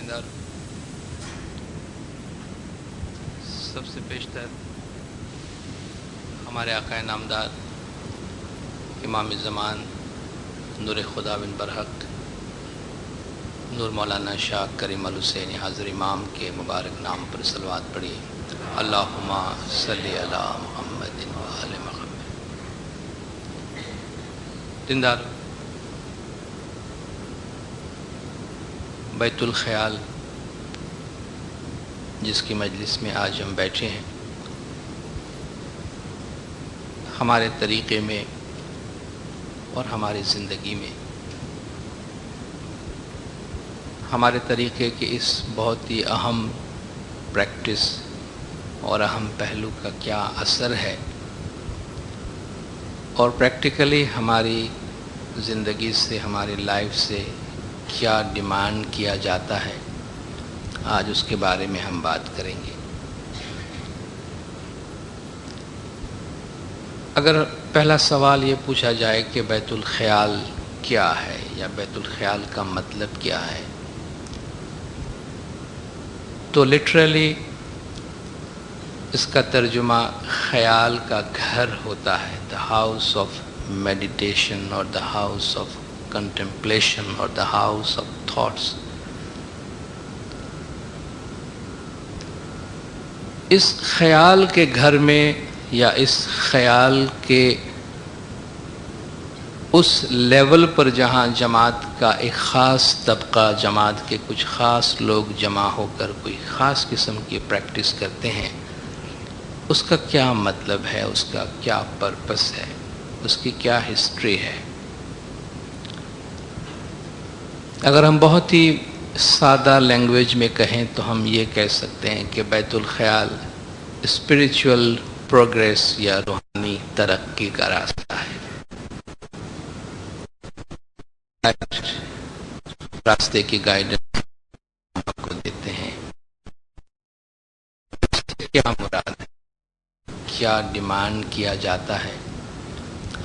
دیندار، سب سے بیشتر ہمارے آقا نامدار امام زمان نور خدا بن برحق نور مولانا شاہ کریم الحسینی حاضر امام کے مبارک نام پر صلوات پڑھیے۔ اللہم صلی علی محمد و آل محمد۔ دیندار، بیت الخیال جس کی مجلس میں آج ہم بیٹھے ہیں، ہمارے طریقے میں اور ہماری زندگی میں ہمارے طریقے کے اس بہت ہی اہم پریکٹس اور اہم پہلو کا کیا اثر ہے، اور پریکٹیکلی ہماری زندگی سے، ہماری لائف سے کیا ڈیمانڈ کیا جاتا ہے، آج اس کے بارے میں ہم بات کریں گے۔ اگر پہلا سوال یہ پوچھا جائے کہ بیت الخیال کیا ہے یا بیت الخیال کا مطلب کیا ہے، تو لٹرلی اس کا ترجمہ خیال کا گھر ہوتا ہے، the house of meditation اور the house of contemplation اور the house of thoughts۔ اس خیال کے گھر میں یا اس خیال کے اس لیول پر جہاں جماعت کا ایک خاص طبقہ، جماعت کے کچھ خاص لوگ جمع ہو کر کوئی خاص قسم کی پریکٹس کرتے ہیں، اس کا کیا مطلب ہے، اس کا کیا پرپس ہے، اس کی کیا ہسٹری ہے۔ اگر ہم بہت ہی سادہ لینگویج میں کہیں تو ہم یہ کہہ سکتے ہیں کہ بیت الخیال اسپریچول پروگریس یا روحانی ترقی کا راستہ ہے۔ راستے کی گائیڈنس آپ کو دیتے ہیں، کیا مراد ہے، کیا ڈیمانڈ کیا جاتا ہے،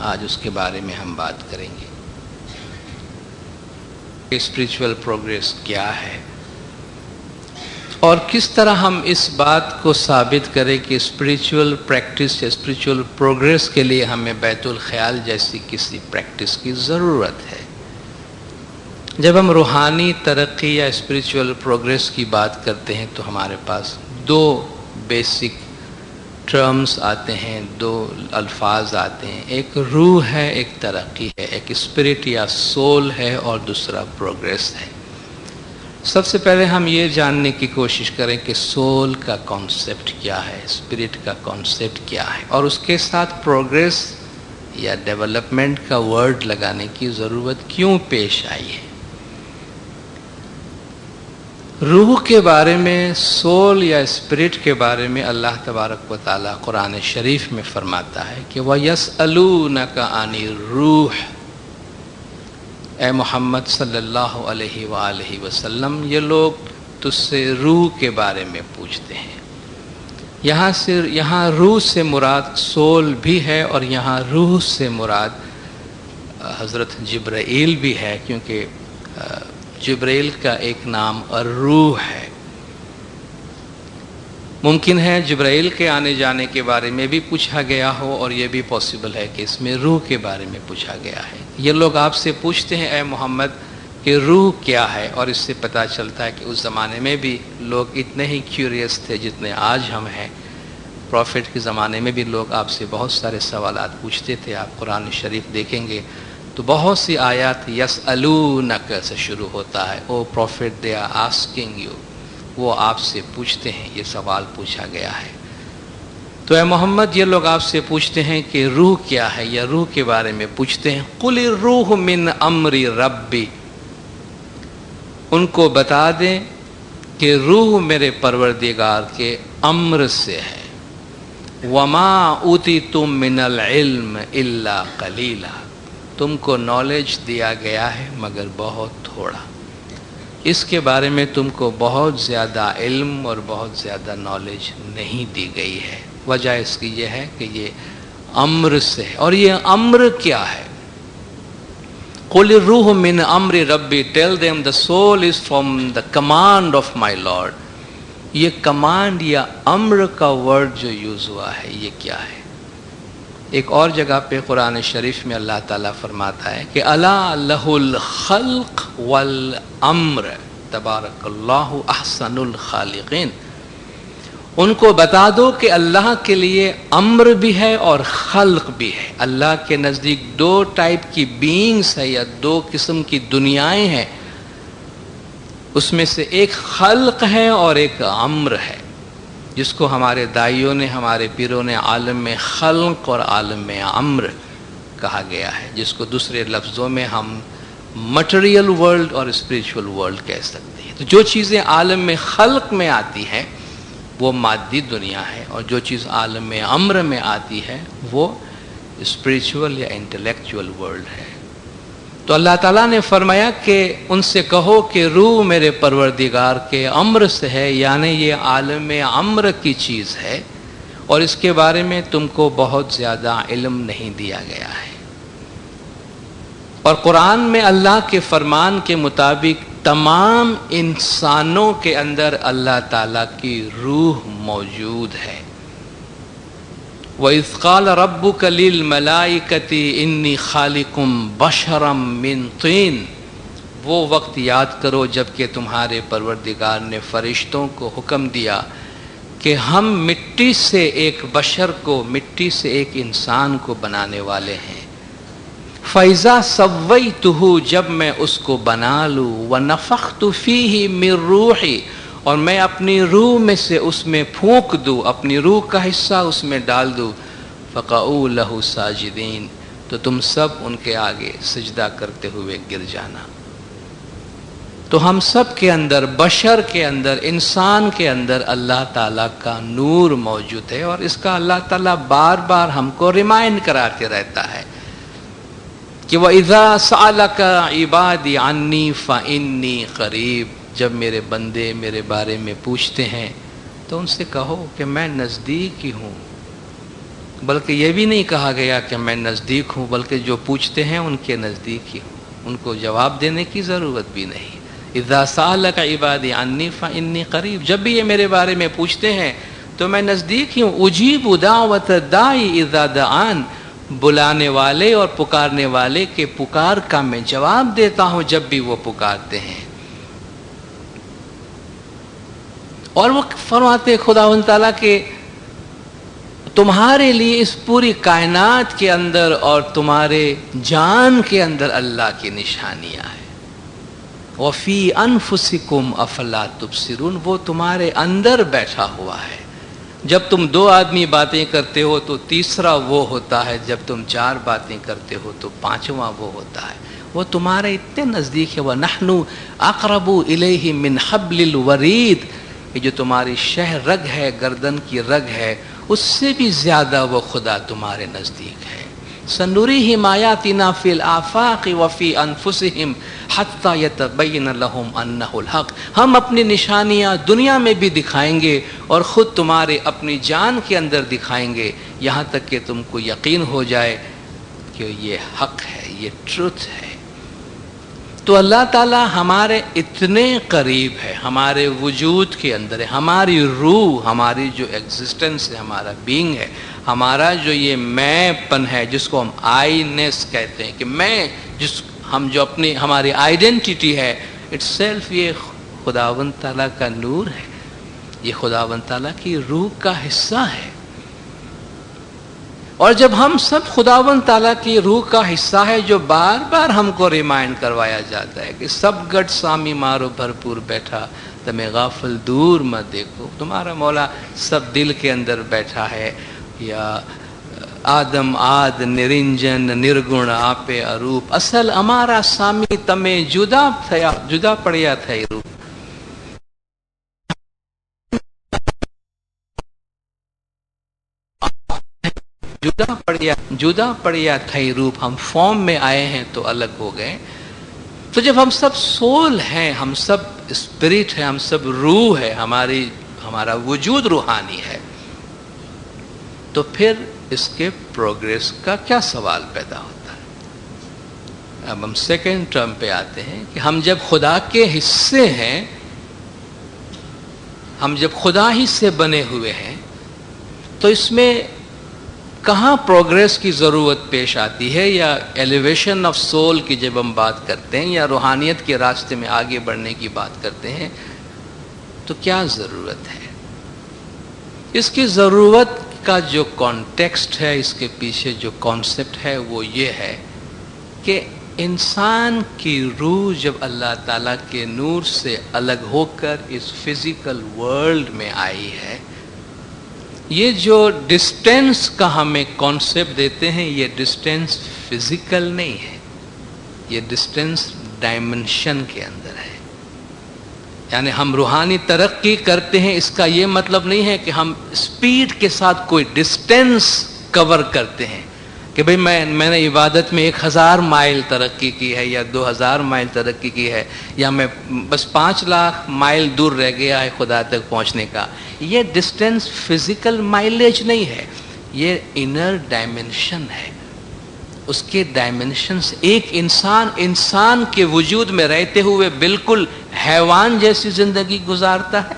آج اس کے بارے میں ہم بات کریں گے۔ اسپریچول پروگریس کیا ہے اور کس طرح ہم اس بات کو ثابت کریں کہ اسپریچول پریکٹس یا اسپریچول پروگریس کے لیے ہمیں بیت الخیال جیسی کسی پریکٹس کی ضرورت ہے۔ جب ہم روحانی ترقی یا اسپریچول پروگریس کی بات کرتے ہیں تو ہمارے پاس دو بیسک ٹرمز آتے ہیں، دو الفاظ آتے ہیں، ایک روح ہے، ایک ترقی ہے، ایک اسپرٹ یا سول ہے اور دوسرا پروگریس ہے۔ سب سے پہلے ہم یہ جاننے کی کوشش کریں کہ سول کا کانسیپٹ کیا ہے، اسپرٹ کا کانسیپٹ کیا ہے، اور اس کے ساتھ پروگریس یا ڈیولپمنٹ کا ورڈ لگانے کی ضرورت کیوں پیش آئی ہے۔ روح کے بارے میں، سول یا اسپرٹ کے بارے میں اللہ تبارک و تعالیٰ قرآن شریف میں فرماتا ہے کہ وَيَسْأَلُونَكَ عَنِ الرُّوحِ، اے محمد صلی اللہ علیہ وآلہ وسلم، یہ لوگ تجھ سے روح کے بارے میں پوچھتے ہیں۔ یہاں روح سے مراد سول بھی ہے، اور یہاں روح سے مراد حضرت جبرائیل بھی ہے، کیونکہ جبرائیل کا ایک نام الروح ہے۔ ممکن ہے جبرائیل کے آنے جانے کے بارے میں بھی پوچھا گیا ہو، اور یہ بھی پاسبل ہے کہ اس میں روح کے بارے میں پوچھا گیا ہے۔ یہ لوگ آپ سے پوچھتے ہیں اے محمد کہ روح کیا ہے، اور اس سے پتہ چلتا ہے کہ اس زمانے میں بھی لوگ اتنے ہی کیوریس تھے جتنے آج ہم ہیں۔ پروفٹ کے زمانے میں بھی لوگ آپ سے بہت سارے سوالات پوچھتے تھے۔ آپ قرآن شریف دیکھیں گے تو بہت سی آیات یسألونک سے شروع ہوتا ہے، oh profit they are asking you, وہ آپ سے پوچھتے ہیں، یہ سوال پوچھا گیا ہے۔ تو اے محمد، یہ لوگ آپ سے پوچھتے ہیں کہ روح کیا ہے، یا روح کے بارے میں پوچھتے ہیں۔ قل الروح من امر ربی، ان کو بتا دیں کہ روح میرے پروردگار کے امر سے ہے۔ وما اوتیتم من العلم الا قلیلا، تم کو نالج دیا گیا ہے مگر بہت تھوڑا، اس کے بارے میں تم کو بہت زیادہ علم اور بہت زیادہ نالج نہیں دی گئی ہے۔ وجہ اس کی یہ ہے کہ یہ امر سے ہے، اور یہ امر کیا ہے؟ قُلِ الرُّوحُ مِنْ أَمْرِ رَبِّي, tell them the soul is from the command of my Lord. یہ کمانڈ یا امر کا ورڈ جو یوز ہوا ہے یہ کیا ہے؟ ایک اور جگہ پہ قرآن شریف میں اللہ تعالیٰ فرماتا ہے کہ الا لہ الخلق والامر تبارک اللہ احسن الخالقین. ان کو بتا دو کہ اللہ کے لیے امر بھی ہے اور خلق بھی ہے. اللہ کے نزدیک دو ٹائپ کی بینگز ہے یا دو قسم کی دنیایں ہیں. اس میں سے ایک خلق ہے اور ایک امر ہے، جس کو ہمارے دائیوں نے، ہمارے پیروں نے عالم میں خلق اور عالم میں امر کہا گیا ہے، جس کو دوسرے لفظوں میں ہم مٹیریل ورلڈ اور اسپریچول ورلڈ کہہ سکتے ہیں. تو جو چیزیں عالم میں خلق میں آتی ہیں وہ مادی دنیا ہے، اور جو چیز عالم میں امر میں آتی ہے وہ اسپریچول یا انٹلیکچول ورلڈ ہے. تو اللہ تعالیٰ نے فرمایا کہ ان سے کہو کہ روح میرے پروردگار کے امر سے ہے، یعنی یہ عالم امر کی چیز ہے اور اس کے بارے میں تم کو بہت زیادہ علم نہیں دیا گیا ہے. اور قرآن میں اللہ کے فرمان کے مطابق تمام انسانوں کے اندر اللہ تعالیٰ کی روح موجود ہے. وَإِذْ قَالَ رَبُّكَ لِلْمَلَائِكَةِ إِنِّي خَالِقٌ بَشَرًا مِّن طِينٍ. وہ وقت یاد کرو جب کہ تمہارے پروردگار نے فرشتوں کو حکم دیا کہ ہم مٹی سے ایک بشر کو، مٹی سے ایک انسان کو بنانے والے ہیں. فَإِذَا سَوَّيْتُهُ, جب میں اس کو بنا لوں, وَنَفَخْتُ فِيهِ مِن رُوحِي, اور میں اپنی روح میں سے اس میں پھونک دوں، اپنی روح کا حصہ اس میں ڈال دوں. فَقَعُوا لَهُ سَاجِدِينَ, تو تم سب ان کے آگے سجدہ کرتے ہوئے گر جانا. تو ہم سب کے اندر، بشر کے اندر، انسان کے اندر اللہ تعالیٰ کا نور موجود ہے، اور اس کا اللہ تعالیٰ بار بار ہم کو ریمائنڈ کراتے رہتا ہے کہ وَإِذَا سَأَلَكَ عِبَادِي عَنِّي فَإِنِّي قَرِيبٌ. جب میرے بندے میرے بارے میں پوچھتے ہیں تو ان سے کہو کہ میں نزدیک ہی ہوں. بلکہ یہ بھی نہیں کہا گیا کہ میں نزدیک ہوں، بلکہ جو پوچھتے ہیں ان کے نزدیک ہی ہوں، ان کو جواب دینے کی ضرورت بھی نہیں. اذا سألك عبادی عنی فإنی قریب، جب بھی یہ میرے بارے میں پوچھتے ہیں تو میں نزدیک ہی ہوں. اجیب دعوت الداعی اذا دعان، بلانے والے اور پکارنے والے کے پکار کا میں جواب دیتا ہوں جب بھی وہ پکارتے ہیں. اور وہ فرماتے خداوند تعالیٰ کہ تمہارے لیے اس پوری کائنات کے اندر اور تمہارے جان کے اندر اللہ کی نشانیاں ہیں. وَفِي أَنفُسِكُمْ أَفَلَا تُبْصِرُونَ، وہ تمہارے اندر بیٹھا ہوا ہے. جب تم دو آدمی باتیں کرتے ہو تو تیسرا وہ ہوتا ہے، جب تم چار باتیں کرتے ہو تو پانچواں وہ ہوتا ہے. وہ تمہارے اتنے نزدیک ہے. وَنَحْنُ أَقْرَبُ إِلَيْهِ مِنْ حَبْلِ الْوَرِيدِ، یہ جو تمہاری شہ رگ ہے، گردن کی رگ ہے، اس سے بھی زیادہ وہ خدا تمہارے نزدیک ہے. سَنُرِيهِمْ آيَاتِنَا فِي الْآفَاقِ وَفِي أَنفُسِهِمْ حَتَّى يَتَبَيَّنَ لَهُمْ أَنَّهُ الْحَقُّ. ہم اپنی نشانیاں دنیا میں بھی دکھائیں گے اور خود تمہارے اپنی جان کے اندر دکھائیں گے، یہاں تک کہ تم کو یقین ہو جائے کہ یہ حق ہے، یہ ٹروتھ ہے. تو اللہ تعالیٰ ہمارے اتنے قریب ہے، ہمارے وجود کے اندر ہے. ہماری روح، ہماری جو ایگزسٹنس ہے، ہمارا بینگ ہے، ہمارا جو یہ میں پن ہے جس کو ہم آئی نیس کہتے ہیں، کہ میں ہم جو اپنی ہماری آئیڈینٹی ہے اٹ سیلف، یہ خداوند تعالیٰ کا نور ہے، یہ خداوند تعالیٰ کی روح کا حصہ ہے. اور جب ہم سب خداوند تعالیٰ کی روح کا حصہ ہے، جو بار بار ہم کو ریمائنڈ کروایا جاتا ہے کہ سب گڈ سامی مارو بھرپور بیٹھا، تمہیں غافل دور مت دیکھو. تمہارا مولا سب دل کے اندر بیٹھا ہے. یا آدم آد نرنجن نرگن آپ اروپ، اصل ہمارا سامی تمہیں جدا پڑیا تھا روپ. جدا پڑیا تھا روپ. ہم فارم میں آئے ہیں تو الگ ہو گئے. تو جب ہم سب سول ہیں، ہم سب اسپرٹ ہے، ہم سب روح ہے، ہمارا وجود روحانی ہے، تو پھر اس کے پروگریس کا کیا سوال پیدا ہوتا ہے؟ اب ہم سیکنڈ ٹرم پہ آتے ہیں کہ ہم جب خدا کے حصے ہیں، ہم جب خدا ہی سے بنے ہوئے ہیں، تو اس میں کہاں پروگریس کی ضرورت پیش آتی ہے، یا ایلیویشن آف سول کی جب ہم بات کرتے ہیں، یا روحانیت کے راستے میں آگے بڑھنے کی بات کرتے ہیں، تو کیا ضرورت ہے؟ اس کی ضرورت کا جو کانٹیکسٹ ہے، اس کے پیچھے جو کانسیپٹ ہے، وہ یہ ہے کہ انسان کی روح جب اللہ تعالیٰ کے نور سے الگ ہو کر اس فزیکل ورلڈ میں آئی ہے، یہ جو ڈسٹینس کا ہمیں کانسیپٹ دیتے ہیں، یہ ڈسٹینس فزیکل نہیں ہے، یہ ڈسٹینس ڈائمنشن کے اندر ہے۔ یعنی ہم روحانی ترقی کرتے ہیں، اس کا یہ مطلب نہیں ہے کہ ہم اسپیڈ کے ساتھ کوئی ڈسٹینس کور کرتے ہیں کہ بھئی میں نے عبادت میں 1000 مائل ترقی کی ہے، یا 2000 مائل ترقی کی ہے، یا میں بس 5 لاکھ مائل دور رہ گیا ہے خدا تک پہنچنے کا۔ یہ ڈسٹینس فزیکل مائلیج نہیں ہے، یہ انر ڈائمنشن ہے۔ اس کے ڈائمنشنز، ایک انسان کے وجود میں رہتے ہوئے بالکل حیوان جیسی زندگی گزارتا ہے،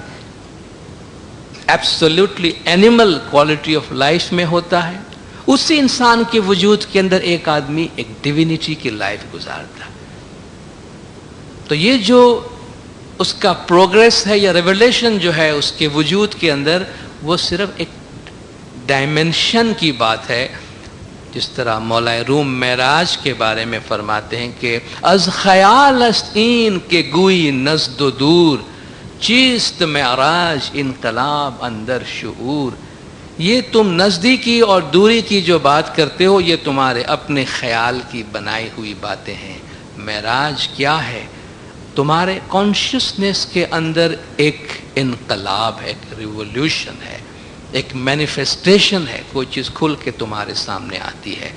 absolutely animal quality of life میں ہوتا ہے، اسی انسان کے وجود کے اندر ایک آدمی ایک ڈیوینٹی کی لائف گزارتا ہے۔ تو یہ جو اس کا پروگریس ہے یا ریولیشن جو ہے اس کے وجود کے اندر، وہ صرف ایک ڈائمنشن کی بات ہے۔ جس طرح مولا روم معراج کے بارے میں فرماتے ہیں کہ از خیال است این کہ گوئی نزد و دور، چیست معراج انقلاب اندر شعور۔ یہ تم نزدیکی اور دوری کی جو بات کرتے ہو، یہ تمہارے اپنے خیال کی بنائی ہوئی باتیں ہیں۔ معراج کیا ہے؟ تمہارے کانشیسنس کے اندر ایک انقلاب ہے، ایک ریولیوشن ہے، ایک مینیفیسٹیشن ہے، کوئی چیز کھل کے تمہارے سامنے آتی ہے۔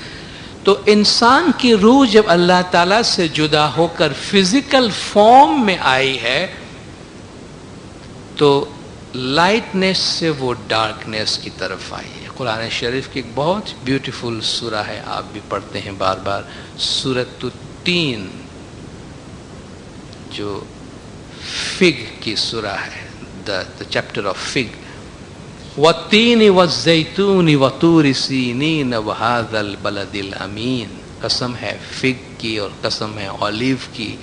تو انسان کی روح جب اللہ تعالیٰ سے جدا ہو کر فزیکل فارم میں آئی ہے، تو لائٹنس سے وہ ڈارکنیس کی طرف آئی ہے۔ قرآن شریف کی ایک بہت بیوٹیفل سورہ ہے، آپ بھی پڑھتے ہیں بار بار، سورۃ التین، جو فگ کی سورہ ہے، دا چیپٹر آف فگ۔ وَالتِّينِ وَالزَّيْتُونِ وَطُورِ سِينِينَ وَهَذَا الْبَلَدِ الْأَمِينَ۔ قسم ہے فگ کی، اور قسم ہے اولیو کی،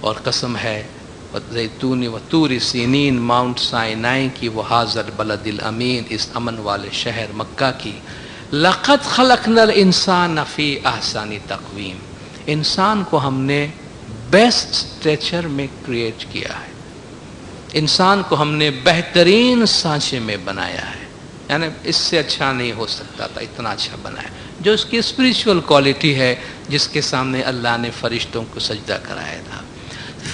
اور قسم ہے وَالزَّيْتُونِ وَطُورِ سِينِينَ ماؤنٹ سائنائی کی، وَهَذَا الْبَلَدِ الْأَمِينَ اس امن والے شہر مکہ کی۔ لَقَدْ خَلَقْنَا الْإِنسَانَ فِي أَحْسَنِ تَقْوِيمٍ، انسان کو ہم نے بیسٹ اسٹریچر میں کریٹ کیا ہے، انسان کو ہم نے بہترین سانچے میں بنایا ہے، یعنی اس سے اچھا نہیں ہو سکتا تھا، اتنا اچھا بنایا، جو اس کی اسپریچول کوالٹی ہے، جس کے سامنے اللہ نے فرشتوں کو سجدہ کرایا تھا۔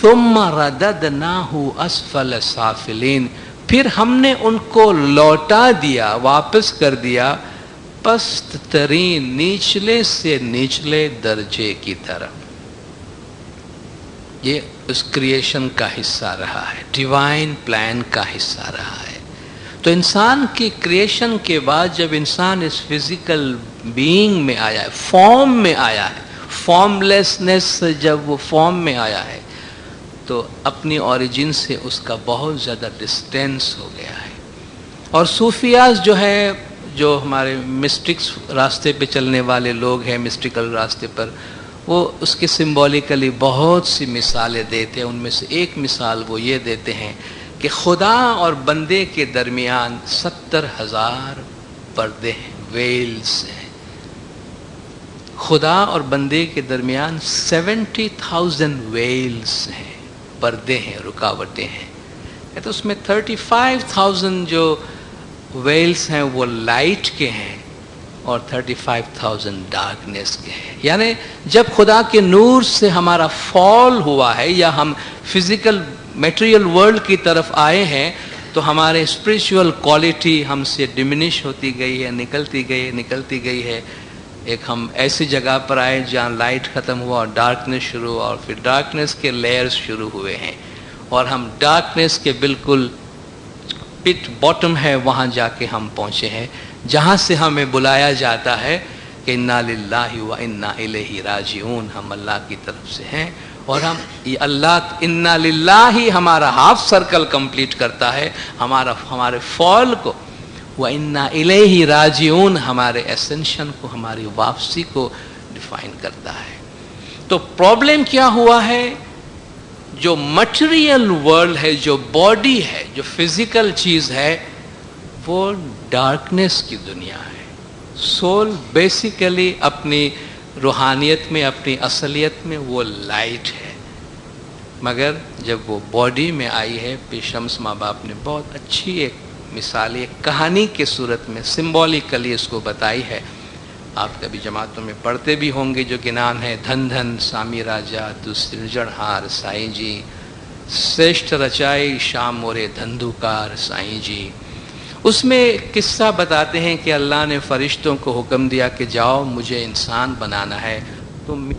ثم رددناہ اسفل سافلین، پھر ہم نے ان کو لوٹا دیا، واپس کر دیا پست ترین، نیچلے سے نیچلے درجے کی طرف۔ یہ اس کریشن کا حصہ رہا ہے، ڈیوائن پلان کا حصہ رہا ہے۔ تو انسان کی کریشن کے بعد جب انسان اس فزیکل بینگ میں آیا ہے، فارم میں آیا ہے، فارم لیسنس سے جب وہ فارم میں آیا ہے، تو اپنی اوریجن سے اس کا بہت زیادہ ڈسٹینس ہو گیا ہے۔ اور صوفیاز جو ہے، جو ہمارے مسٹکس راستے پہ چلنے والے لوگ ہیں، مسٹیکل راستے پر، وہ اس کے سمبولیکلی بہت سی مثالیں دیتے ہیں۔ ان میں سے ایک مثال وہ یہ دیتے ہیں کہ خدا اور بندے کے درمیان 70,000 پردے ہیں، ویلز ہیں۔ خدا اور بندے کے درمیان 70,000 ویلز ہیں، پردے ہیں، رکاوٹیں ہیں۔ تو اس میں 35,000 جو ویلز ہیں وہ لائٹ کے ہیں، اور 35,000 ڈارکنیس کے ہیں۔ یعنی جب خدا کے نور سے ہمارا فال ہوا ہے، یا ہم فزیکل میٹیریل ورلڈ کی طرف آئے ہیں، تو ہمارے اسپریچول کوالٹی ہم سے ڈمینش ہوتی گئی ہے، نکلتی گئی ہے۔ ایک ہم ایسی جگہ پر آئے جہاں لائٹ ختم ہوا اور ڈارکنیس شروع ہوا، اور پھر ڈارکنیس کے لیئرز شروع ہوئے ہیں، اور ہم ڈارکنیس کے بالکل پٹ باٹم ہے، وہاں جا کے ہم پہنچے ہیں، جہاں سے ہمیں بلایا جاتا ہے کہ انا للہ و انا الیہ راجعون، ہم اللہ کی طرف سے ہیں اور ہم یہ اللہ انا للہ ہی ہمارا ہاف سرکل کمپلیٹ کرتا ہے، ہمارے فال کو، و انا الیہ راجعون ہمارے اسینشن کو، ہماری واپسی کو ڈیفائن کرتا ہے۔ تو پرابلم کیا ہوا ہے؟ جو مٹیریل ورلڈ ہے، جو باڈی ہے، جو فزیکل چیز ہے، وہ ڈارکنیس کی دنیا ہے۔ سول بیسیکلی اپنی روحانیت میں، اپنی اصلیت میں وہ لائٹ ہے، مگر جب وہ باڈی میں آئی ہے، پیشمس ماں باپ نے بہت اچھی ایک مثال، ایک کہانی کے صورت میں سمبولیکلی اس کو بتائی ہے۔ آپ کبھی جماعتوں میں پڑھتے بھی ہوں گے جو کہ نام ہے دھن دھن سامی راجا تو سرجنہار سائیں جی، سریشٹھ رچائی شام مورے دھندوکار سائیں جی۔ اس میں قصہ بتاتے ہیں کہ اللہ نے فرشتوں کو حکم دیا کہ جاؤ مجھے انسان بنانا ہے، تم